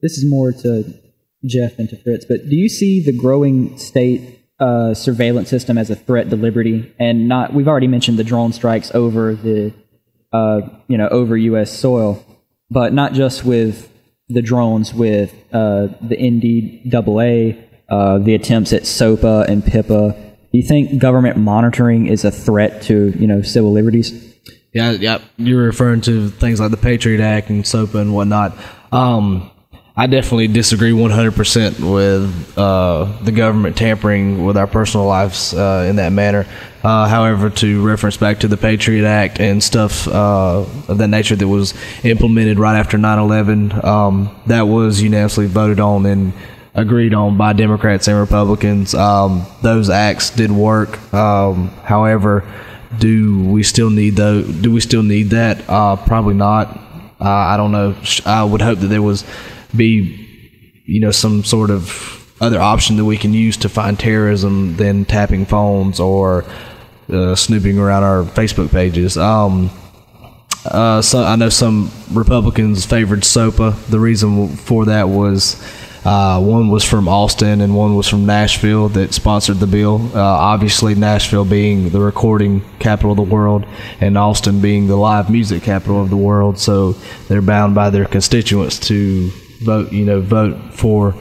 this is more to Jeff than to Fritz, but do you see the growing state surveillance system as a threat to liberty? And we've already mentioned the drone strikes over over U.S. soil, but not just with the drones, with the NDAA, the attempts at SOPA and PIPA. Do you think government monitoring is a threat to, civil liberties? Yeah. You're referring to things like the Patriot Act and SOPA and whatnot. I definitely disagree 100% with the government tampering with our personal lives in that manner. However, to reference back to the Patriot Act and stuff of that nature that was implemented right after 9/11, that was unanimously voted on and agreed on by Democrats and Republicans. Those acts did work. However, do we still need that? Probably not. I don't know. I would hope that there was some sort of other option that we can use to find terrorism than tapping phones or snooping around our Facebook pages. So I know some Republicans favored SOPA. The reason for that was one was from Austin and one was from Nashville that sponsored the bill. Obviously, Nashville being the recording capital of the world and Austin being the live music capital of the world. So they're bound by their constituents to vote for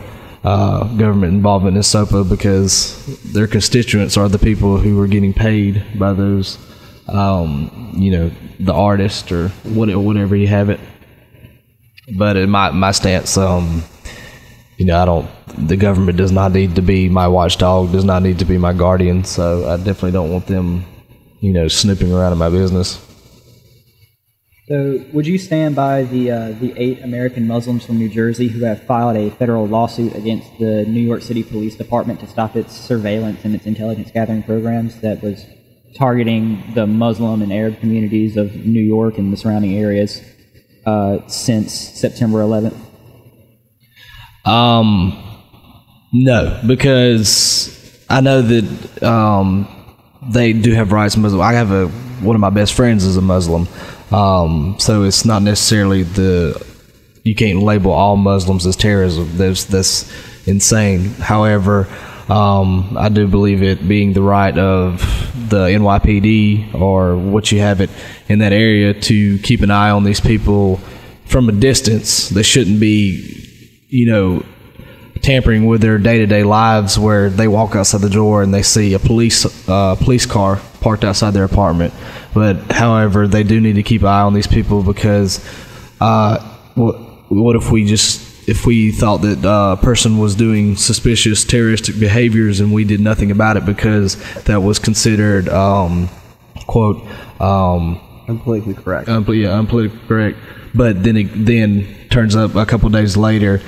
government involvement in SOPA because their constituents are the people who are getting paid by those, the artist or whatever you have it. But in my stance, the government does not need to be my watchdog, does not need to be my guardian. So I definitely don't want them, snooping around in my business. So would you stand by the 8 American Muslims from New Jersey who have filed a federal lawsuit against the New York City Police Department to stop its surveillance and its intelligence gathering programs that was targeting the Muslim and Arab communities of New York and the surrounding areas since September 11th? No, because I know that they do have rights. Muslim. I have one of my best friends is a Muslim. So it's not necessarily you can't label all Muslims as terrorism. That's insane. However, I do believe it being the right of the NYPD or what you have it in that area to keep an eye on these people from a distance. They shouldn't be, tampering with their day-to-day lives where they walk outside the door and they see a police car parked outside their apartment. But however, they do need to keep an eye on these people because what if we thought that a person was doing suspicious terroristic behaviors and we did nothing about it because that was considered quote unpolitically correct. Unpolitically correct. But then turns up a couple days later,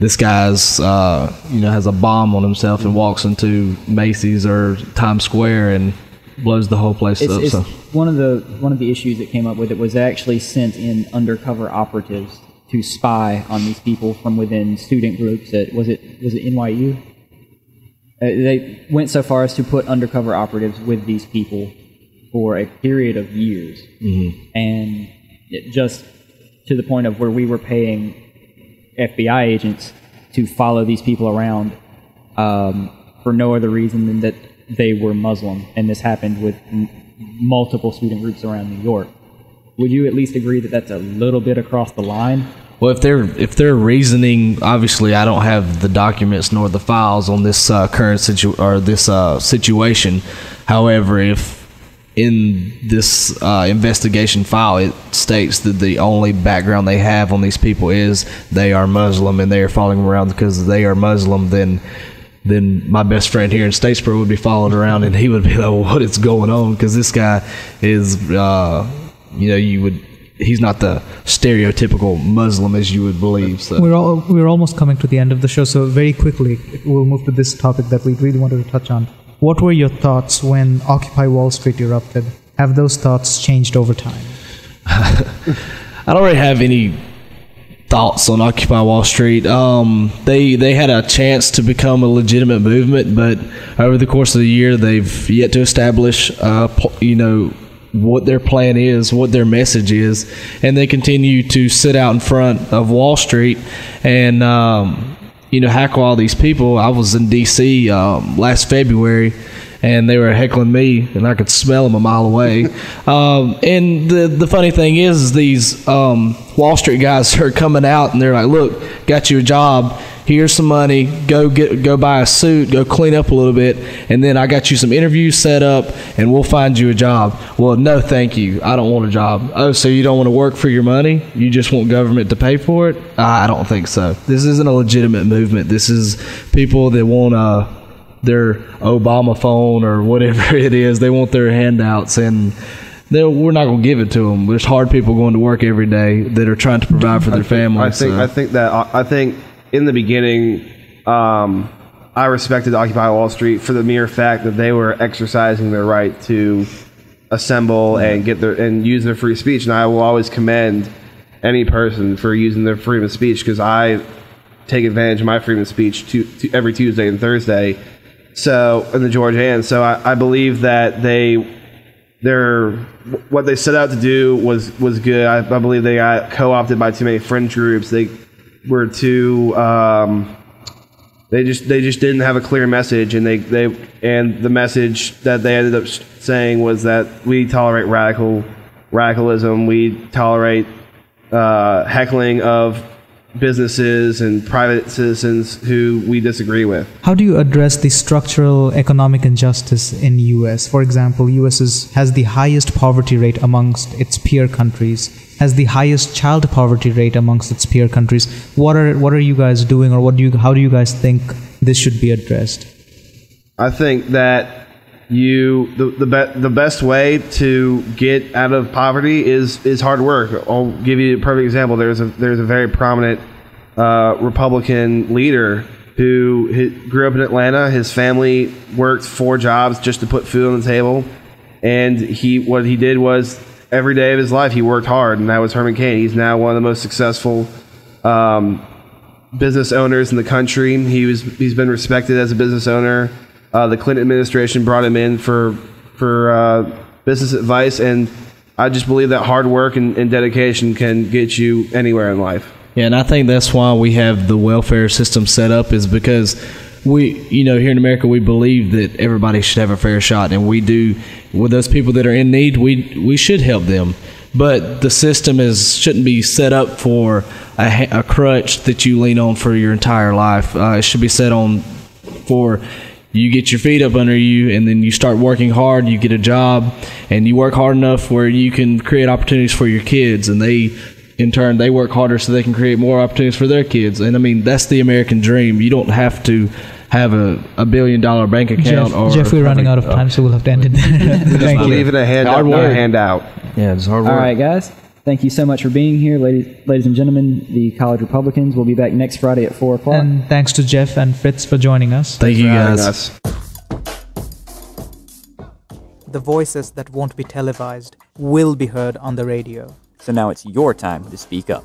this guy's has a bomb on himself and walks into Macy's or Times Square and blows the whole place up. So one of the issues that came up with it was they actually sent in undercover operatives to spy on these people from within student groups at was it NYU? They went so far as to put undercover operatives with these people for a period of years, and it just to the point of where we were paying FBI agents to follow these people around for no other reason than that they were Muslim, and this happened with multiple student groups around New York. Would you at least agree that that's a little bit across the line? Well, if they're reasoning, obviously I don't have the documents nor the files on this current situation. However, if in this investigation file it states that the only background they have on these people is they are Muslim and they are following around because they are Muslim, then my best friend here in Statesboro would be following around and he would be like, well, what is going on? Because this guy is, he's not the stereotypical Muslim as you would believe. So we're almost coming to the end of the show, so very quickly we'll move to this topic that we really wanted to touch on. What were your thoughts when Occupy Wall Street erupted? Have those thoughts changed over time? I don't really have any thoughts on Occupy Wall Street. They had a chance to become a legitimate movement, but over the course of the year, they've yet to establish, what their plan is, what their message is, and they continue to sit out in front of Wall Street and heckle all these people. I was in D.C. Last February, and they were heckling me, and I could smell them a mile away. And the funny thing is these Wall Street guys are coming out, and they're like, "Look, got you a job. Here's some money. Go buy a suit. Go clean up a little bit, and then I got you some interviews set up, and we'll find you a job." Well, no, thank you. I don't want a job. Oh, so you don't want to work for your money? You just want government to pay for it? I don't think so. This isn't a legitimate movement. This is people that want their Obama phone or whatever it is. They want their handouts, and we're not going to give it to them. There's hard people going to work every day that are trying to provide for their families. I think in the beginning, I respected Occupy Wall Street for the mere fact that they were exercising their right to assemble and use their free speech. And I will always commend any person for using their freedom of speech, because I take advantage of my freedom of speech every Tuesday and Thursday. So in the Georgia End, so I believe that what they set out to do was good. I believe they got co-opted by too many fringe groups. They were too. They just didn't have a clear message, and the message that they ended up saying was that we tolerate radicalism, we tolerate heckling of businesses and private citizens who we disagree with. How do you address the structural economic injustice in US? For example, US has the highest poverty rate amongst its peer countries, has the highest child poverty rate amongst its peer countries. What are you guys doing, or how do you guys think this should be addressed? I think that the best way to get out of poverty is hard work. I'll give you a perfect example. There's a very prominent Republican leader who grew up in Atlanta. His family worked 4 jobs just to put food on the table, and what he did was every day of his life he worked hard, and that was Herman Cain. He's now one of the most successful business owners in the country. He's been respected as a business owner. The Clinton administration brought him in for business advice, and I just believe that hard work and dedication can get you anywhere in life. Yeah, and I think that's why we have the welfare system set up, is because we, here in America, we believe that everybody should have a fair shot, and we do. With those people that are in need, we should help them. But the system shouldn't be set up for a crutch that you lean on for your entire life. It should be set on for you get your feet up under you, and then you start working hard, you get a job, and you work hard enough where you can create opportunities for your kids, and in turn, they work harder so they can create more opportunities for their kids. And I mean, that's the American dream. You don't have to have a $1 billion bank account. Jeff, we're running out of time, so we'll have to end it there. Thank you. Believe in a handout, not a handout. Yeah, it's hard work. All right, guys. Thank you so much for being here, ladies and gentlemen. The College Republicans will be back next Friday at 4 o'clock. And thanks to Jeff and Fritz for joining us. Thank you, guys. The voices that won't be televised will be heard on the radio. So now it's your time to speak up.